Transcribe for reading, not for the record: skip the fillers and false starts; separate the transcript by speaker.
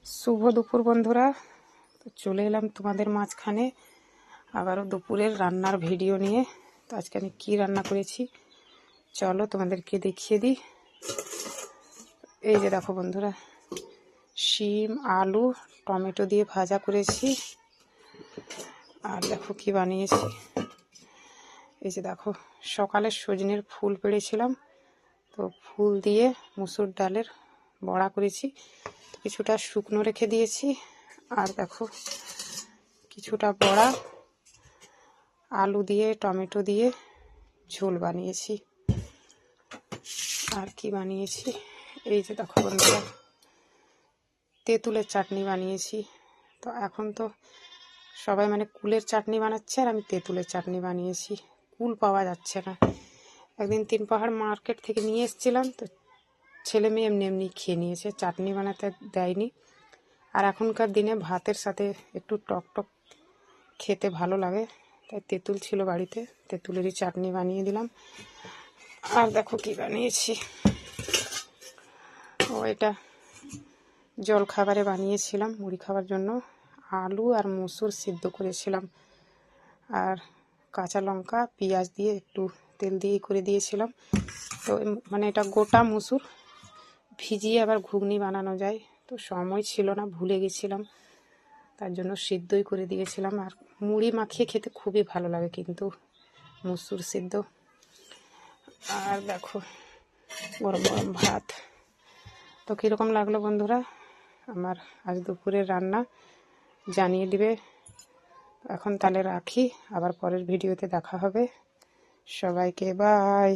Speaker 1: শুভ দুপুর বন্ধুরা, তো চলে এলাম তোমাদের মাঝখানে আবারও দুপুরের রান্নার ভিডিও নিয়ে। তো আজকে আমি কী রান্না করেছি চলো তোমাদেরকে দেখিয়ে দিই। এই যে দেখো বন্ধুরা, শিম আলু টমেটো দিয়ে ভাজা করেছি। আর দেখো কি বানিয়েছি, এই যে দেখো সকালে সজনের ফুল পেড়েছিলাম, তো ফুল দিয়ে মুসুর ডালের বড়া করেছি। কিছুটা শুকনো রেখে দিয়েছি। আর দেখো কিছুটা বড়া আলু দিয়ে টমেটো দিয়ে ঝোল বানিয়েছি। আর কি বানিয়েছি, এই যে দেখো বন্ধুরা, তেঁতুলের চাটনি বানিয়েছি। তো এখন তো সবাই কুলের চাটনি বানাচ্ছে, আর আমি তেঁতুলের চাটনি বানিয়েছি। কুল পাওয়া যাচ্ছে না। একদিন 3 পাহাড় মার্কেট থেকে নিয়ে এসেছিলাম, তো ছেলে মেয়ে এমনি এমনি খেয়ে নিয়েছে, চাটনি বানাতে দেয়নি। আর এখনকার দিনে ভাতের সাথে একটু টক টক খেতে ভালো লাগে, তাই তেঁতুল ছিল বাড়িতে, তেঁতুলেরই চাটনি বানিয়ে দিলাম। আর দেখো কি বানিয়েছি, এটা জল খাবারে বানিয়েছিলাম মুড়ি খাওয়ার জন্য। আলু আর মসুর সিদ্ধ করেছিলাম, আর কাঁচা লঙ্কা পেঁয়াজ দিয়ে একটু তেল দিয়ে করে দিয়েছিলাম। তো এটা গোটা মসুর ভিজিয়ে আবার ঘুগনি বানানো যায়, তো সময় ছিল না, ভুলে গেছিলাম, তার জন্য সিদ্ধই করে দিয়েছিলাম। আর মুড়ি মাখিয়ে খেতে খুবই ভালো লাগে কিন্তু মসুর সিদ্ধ। আর দেখো গরম গরম ভাত। তো কীরকম লাগলো বন্ধুরা আমার আজ দুপুরের রান্না, জানিয়ে দিবে। এখন তাহলে রাখি, আবার পরের ভিডিওতে দেখা হবে। সবাইকে বাই।